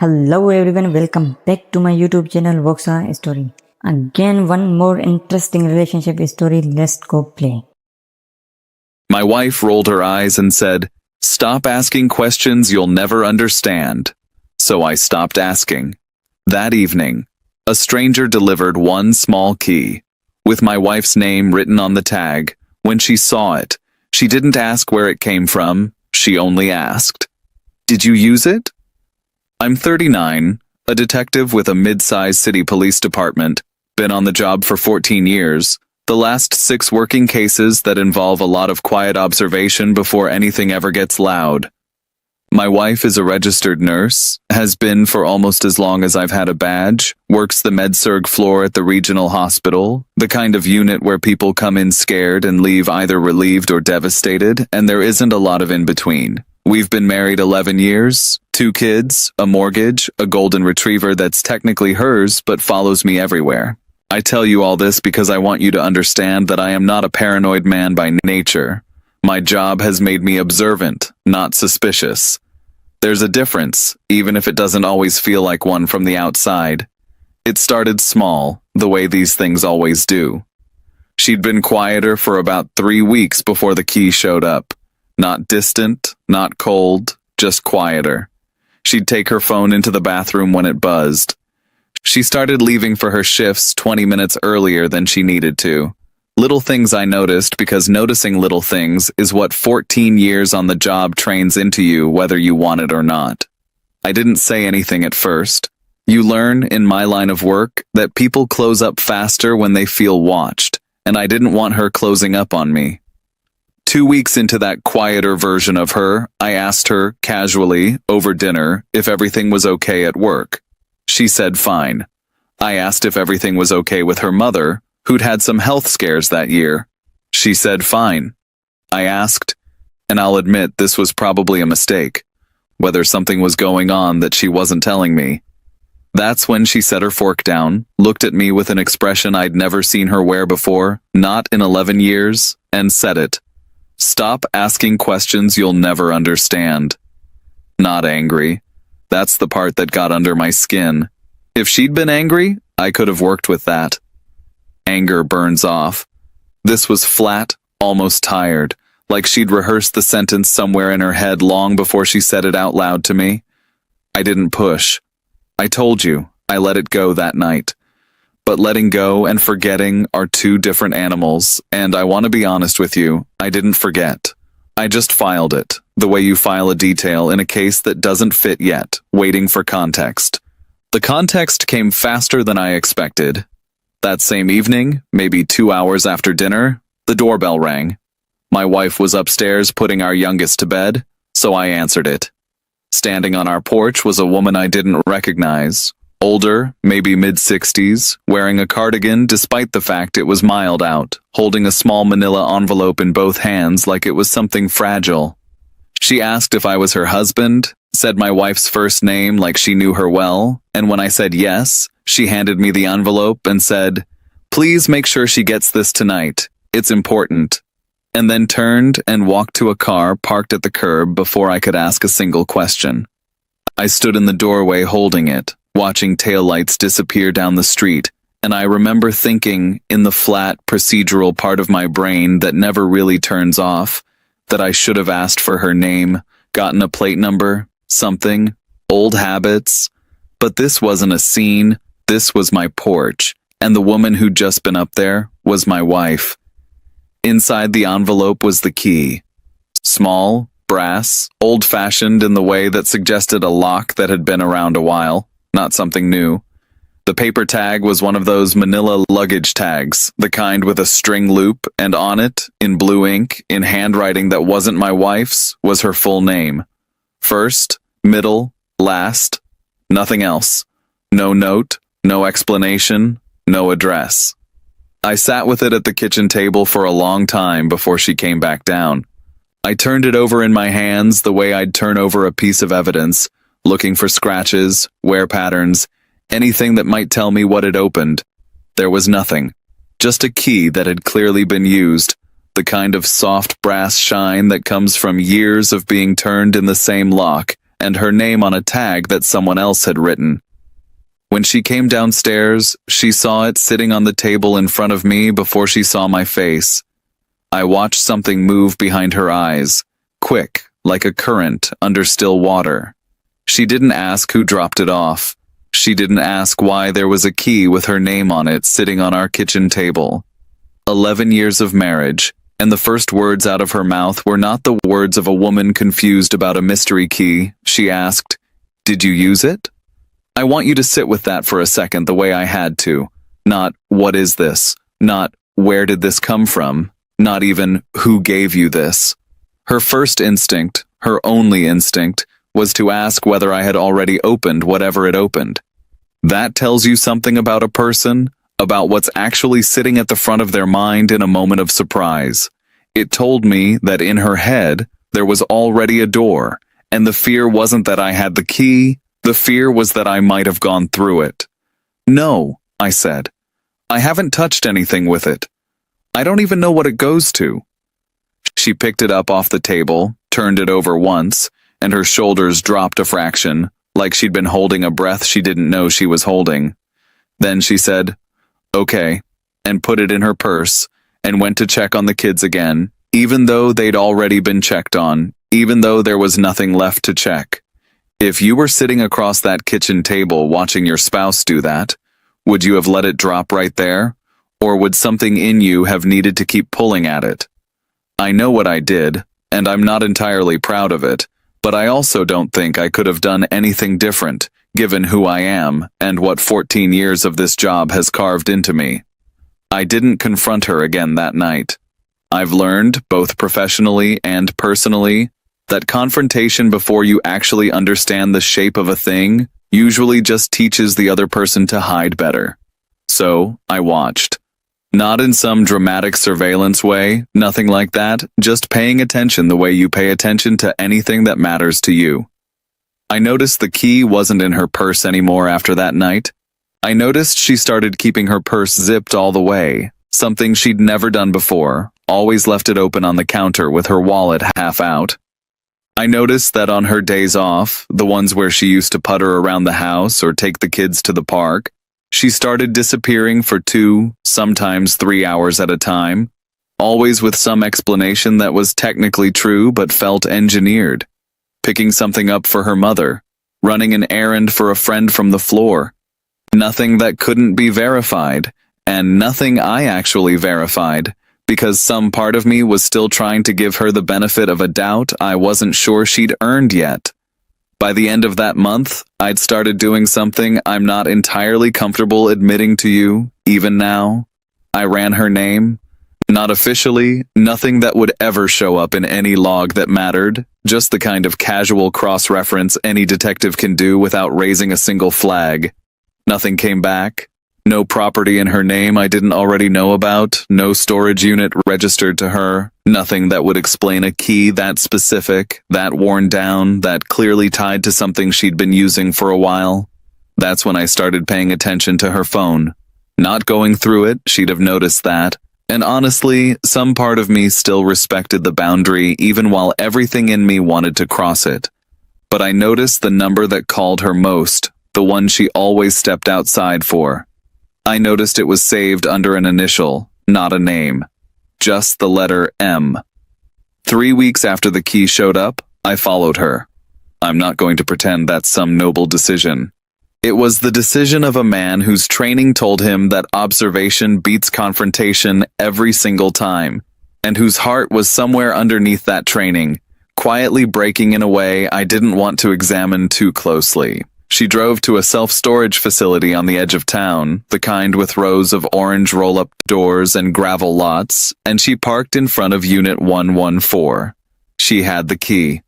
Hello everyone, welcome back to my YouTube channel Vows Story. Again, one more interesting relationship story. Let's go play. My wife rolled her eyes and said, "Stop asking questions you'll never understand." So I stopped asking. That evening, a stranger delivered one small key, with my wife's name written on the tag. When she saw it, she didn't ask where it came from, she only asked, "Did you use it?" I'm 39, a detective with a mid-sized city police department, been on the job for 14 years, the last 6 working cases that involve a lot of quiet observation before anything ever gets loud. My wife is a registered nurse, has been for almost as long as I've had a badge, works the med-surg floor at the regional hospital, the kind of unit where people come in scared and leave either relieved or devastated, and there isn't a lot of in-between. We've been married 11 years, 2 kids, a mortgage, a golden retriever that's technically hers but follows me everywhere. I tell you all this because I want you to understand that I am not a paranoid man by nature. My job has made me observant, not suspicious. There's a difference, even if it doesn't always feel like one from the outside. It started small, the way these things always do. She'd been quieter for about 3 weeks before the key showed up. Not distant, not cold, just quieter. She'd take her phone into the bathroom when it buzzed. She started leaving for her shifts 20 minutes earlier than she needed to. Little things I noticed because noticing little things is what 14 years on the job trains into you whether you want it or not. I didn't say anything at first. You learn, in my line of work, that people close up faster when they feel watched, and I didn't want her closing up on me. 2 weeks into that quieter version of her, I asked her, casually, over dinner, if everything was okay at work. She said fine. I asked if everything was okay with her mother, who'd had some health scares that year. She said fine. I asked, and I'll admit this was probably a mistake, whether something was going on that she wasn't telling me. That's when she set her fork down, looked at me with an expression I'd never seen her wear before, not in 11 years, and said it. "Stop asking questions you'll never understand." Not angry. That's the part that got under my skin. If she'd been angry, I could have worked with that. Anger burns off. This was flat, almost tired, like she'd rehearsed the sentence somewhere in her head long before she said it out loud to me. I didn't push. I told you, I let it go that night. But letting go and forgetting are 2 different animals, and I want to be honest with you, I didn't forget. I just filed it, the way you file a detail in a case that doesn't fit yet, waiting for context. The context came faster than I expected. That same evening, maybe 2 hours after dinner, the doorbell rang. My wife was upstairs putting our youngest to bed, so I answered it. Standing on our porch was a woman I didn't recognize. Older, maybe mid-60s, wearing a cardigan despite the fact it was mild out, holding a small manila envelope in both hands like it was something fragile. She asked if I was her husband, said my wife's first name like she knew her well, and when I said yes, she handed me the envelope and said, "Please make sure she gets this tonight. It's important." And then turned and walked to a car parked at the curb before I could ask a single question. I stood in the doorway holding it, watching taillights disappear down the street, and I remember thinking, in the flat, procedural part of my brain that never really turns off, that I should have asked for her name, gotten a plate number, something, old habits. But this wasn't a scene, this was my porch, and the woman who'd just been up there was my wife. Inside the envelope was the key. Small, brass, old-fashioned in the way that suggested a lock that had been around a while. Not something new. The paper tag was one of those manila luggage tags, the kind with a string loop, and on it, in blue ink, in handwriting that wasn't my wife's, was her full name. First, middle, last, nothing else. No note, no explanation, no address. I sat with it at the kitchen table for a long time before she came back down. I turned it over in my hands the way I'd turn over a piece of evidence, looking for scratches, wear patterns, anything that might tell me what had opened. There was nothing. Just a key that had clearly been used, the kind of soft brass shine that comes from years of being turned in the same lock and her name on a tag that someone else had written. When she came downstairs, she saw it sitting on the table in front of me before she saw my face. I watched something move behind her eyes, quick, like a current under still water. She didn't ask who dropped it off. She didn't ask why there was a key with her name on it sitting on our kitchen table. 11 years of marriage, and the first words out of her mouth were not the words of a woman confused about a mystery key. She asked, "Did you use it?" I want you to sit with that for a second the way I had to. Not, "What is this?" Not, "Where did this come from?" Not even, "Who gave you this?" Her first instinct, her only instinct, was to ask whether I had already opened whatever it opened. That tells you something about a person, about what's actually sitting at the front of their mind in a moment of surprise. It told me that in her head, there was already a door, and the fear wasn't that I had the key, the fear was that I might have gone through it. "No," I said. "I haven't touched anything with it. I don't even know what it goes to." She picked it up off the table, turned it over once, and her shoulders dropped a fraction, like she'd been holding a breath she didn't know she was holding. Then she said, "Okay," and put it in her purse, and went to check on the kids again, even though they'd already been checked on, even though there was nothing left to check. If you were sitting across that kitchen table watching your spouse do that, would you have let it drop right there? Or would something in you have needed to keep pulling at it? I know what I did, and I'm not entirely proud of it, but I also don't think I could have done anything different, given who I am and what 14 years of this job has carved into me. I didn't confront her again that night. I've learned, both professionally and personally, that confrontation before you actually understand the shape of a thing usually just teaches the other person to hide better. So, I watched. Not in some dramatic surveillance way, nothing like that, just paying attention the way you pay attention to anything that matters to you. I noticed the key wasn't in her purse anymore after that night. I noticed she started keeping her purse zipped all the way, something she'd never done before, always left it open on the counter with her wallet half out. I noticed that on her days off, the ones where she used to putter around the house or take the kids to the park, she started disappearing for 2, sometimes 3 hours at a time, always with some explanation that was technically true but felt engineered. Picking something up for her mother, running an errand for a friend from the floor. Nothing that couldn't be verified, and nothing I actually verified, because some part of me was still trying to give her the benefit of a doubt I wasn't sure she'd earned yet. By the end of that month, I'd started doing something I'm not entirely comfortable admitting to you, even now. I ran her name. Not officially, nothing that would ever show up in any log that mattered, just the kind of casual cross-reference any detective can do without raising a single flag. Nothing came back. No property in her name I didn't already know about, no storage unit registered to her, nothing that would explain a key that specific, that worn down, that clearly tied to something she'd been using for a while. That's when I started paying attention to her phone. Not going through it, she'd have noticed that. And honestly, some part of me still respected the boundary even while everything in me wanted to cross it. But I noticed the number that called her most, the one she always stepped outside for. I noticed it was saved under an initial, not a name. Just the letter M. 3 weeks after the key showed up, I followed her. I'm not going to pretend that's some noble decision. It was the decision of a man whose training told him that observation beats confrontation every single time, and whose heart was somewhere underneath that training, quietly breaking in a way I didn't want to examine too closely. She drove to a self-storage facility on the edge of town, the kind with rows of orange roll-up doors and gravel lots, and she parked in front of Unit 114. She had the key.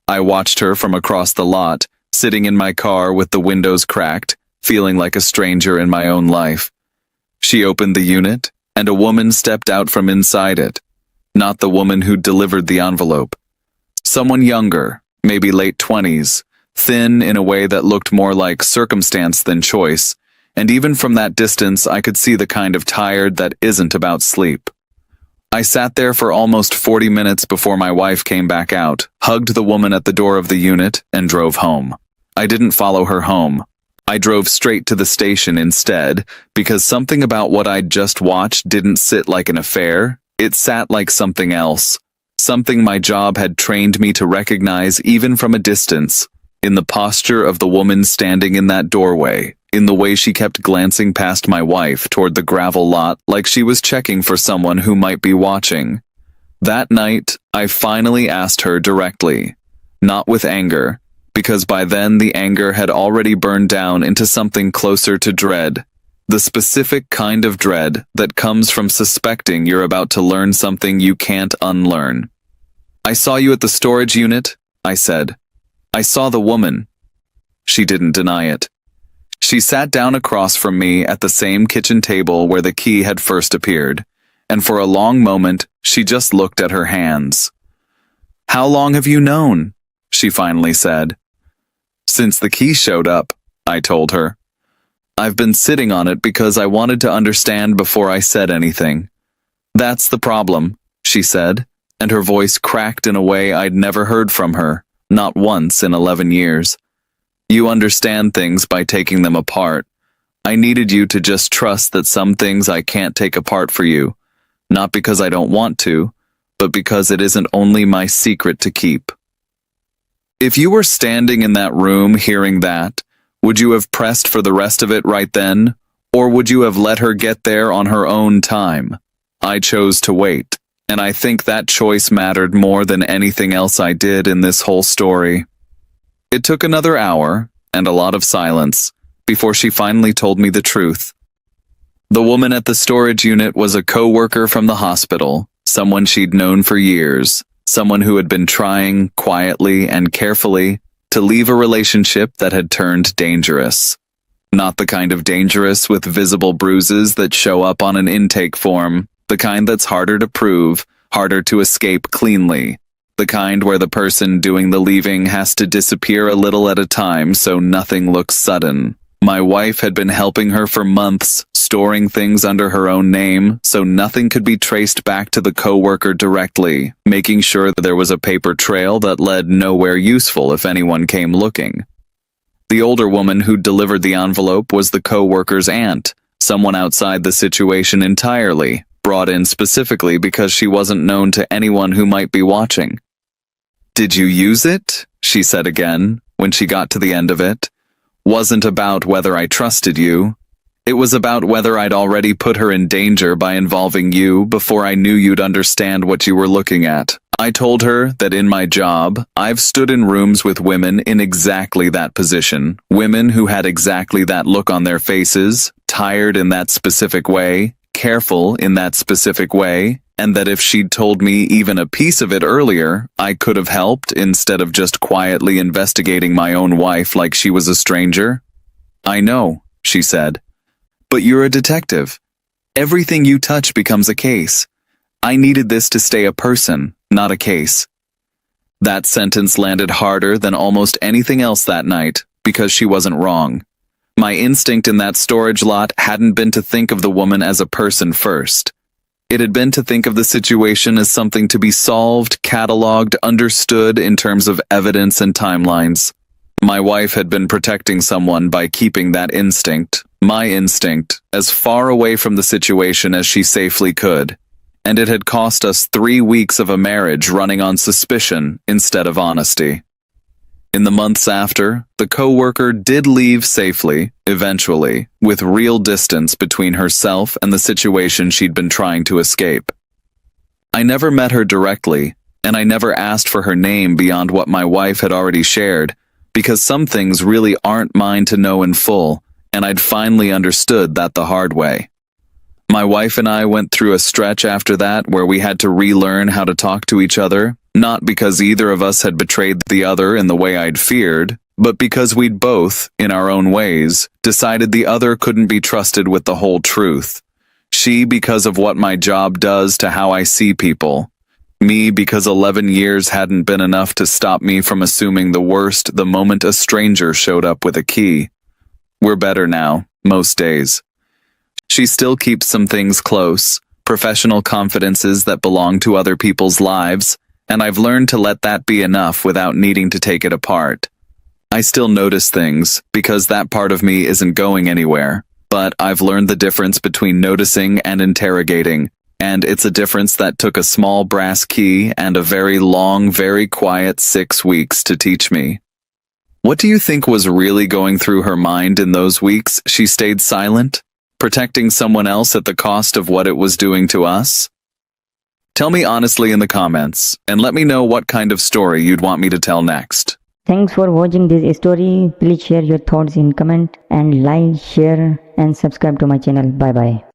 I watched her from across the lot, sitting in my car with the windows cracked, feeling like a stranger in my own life. She opened the unit, and a woman stepped out from inside it. Not the woman who delivered the envelope. Someone younger, maybe late 20s, thin in a way that looked more like circumstance than choice, and even from that distance I could see the kind of tired that isn't about sleep. I sat there for almost 40 minutes before my wife came back out, hugged the woman at the door of the unit, and drove home. I didn't follow her home. I drove straight to the station instead, because something about what I'd just watched didn't sit like an affair, it sat like something else. Something my job had trained me to recognize even from a distance, in the posture of the woman standing in that doorway, in the way she kept glancing past my wife toward the gravel lot like she was checking for someone who might be watching. That night, I finally asked her directly, not with anger, because by then the anger had already burned down into something closer to dread, the specific kind of dread that comes from suspecting you're about to learn something you can't unlearn. "I saw you at the storage unit," I said. "I saw the woman." She didn't deny it. She sat down across from me at the same kitchen table where the key had first appeared, and for a long moment she just looked at her hands. "How long have you known?" she finally said. "Since the key showed up," I told her. "I've been sitting on it because I wanted to understand before I said anything." "That's the problem," she said, and her voice cracked in a way I'd never heard from her, not once in 11 years. "You understand things by taking them apart. I needed you to just trust that some things I can't take apart for you, not because I don't want to, but because it isn't only my secret to keep." If you were standing in that room hearing that, would you have pressed for the rest of it right then, or would you have let her get there on her own time? I chose to wait, and I think that choice mattered more than anything else I did in this whole story. It took another hour, and a lot of silence, before she finally told me the truth. The woman at the storage unit was a co-worker from the hospital, someone she'd known for years, someone who had been trying, quietly and carefully, to leave a relationship that had turned dangerous. Not the kind of dangerous with visible bruises that show up on an intake form, the kind that's harder to prove, harder to escape cleanly, the kind where the person doing the leaving has to disappear a little at a time so nothing looks sudden. My wife had been helping her for months, storing things under her own name so nothing could be traced back to the co-worker directly, making sure that there was a paper trail that led nowhere useful if anyone came looking. The older woman who delivered the envelope was the co-worker's aunt, someone outside the situation entirely, brought in specifically because she wasn't known to anyone who might be watching. "Did you use it?" she said again, when she got to the end of it. "Wasn't about whether I trusted you. It was about whether I'd already put her in danger by involving you before I knew you'd understand what you were looking at." I told her that in my job, I've stood in rooms with women in exactly that position, women who had exactly that look on their faces, tired in that specific way, careful in that specific way, and that if she'd told me even a piece of it earlier, I could have helped instead of just quietly investigating my own wife like she was a stranger. "I know," she said. "But you're a detective. Everything you touch becomes a case. I needed this to stay a person, not a case." That sentence landed harder than almost anything else that night, because she wasn't wrong. My instinct in that storage lot hadn't been to think of the woman as a person first. It had been to think of the situation as something to be solved, cataloged, understood in terms of evidence and timelines. My wife had been protecting someone by keeping that instinct, my instinct, as far away from the situation as she safely could. And it had cost us 3 weeks of a marriage running on suspicion instead of honesty. In the months after, the co-worker did leave safely, eventually, with real distance between herself and the situation she'd been trying to escape. I never met her directly, and I never asked for her name beyond what my wife had already shared, because some things really aren't mine to know in full, and I'd finally understood that the hard way. My wife and I went through a stretch after that where we had to relearn how to talk to each other, not because either of us had betrayed the other in the way I'd feared, but because we'd both, in our own ways, decided the other couldn't be trusted with the whole truth. She because of what my job does to how I see people. Me because 11 years hadn't been enough to stop me from assuming the worst the moment a stranger showed up with a key. We're better now, most days. She still keeps some things close, professional confidences that belong to other people's lives, and I've learned to let that be enough without needing to take it apart. I still notice things, because that part of me isn't going anywhere, but I've learned the difference between noticing and interrogating, and it's a difference that took a small brass key and a very long, very quiet 6 weeks to teach me. What do you think was really going through her mind in those weeks she stayed silent, protecting someone else at the cost of what it was doing to us? Tell me honestly in the comments, and let me know what kind of story you'd want me to tell next. Thanks for watching this story. Please share your thoughts in comment and like, share and subscribe to my channel. Bye bye.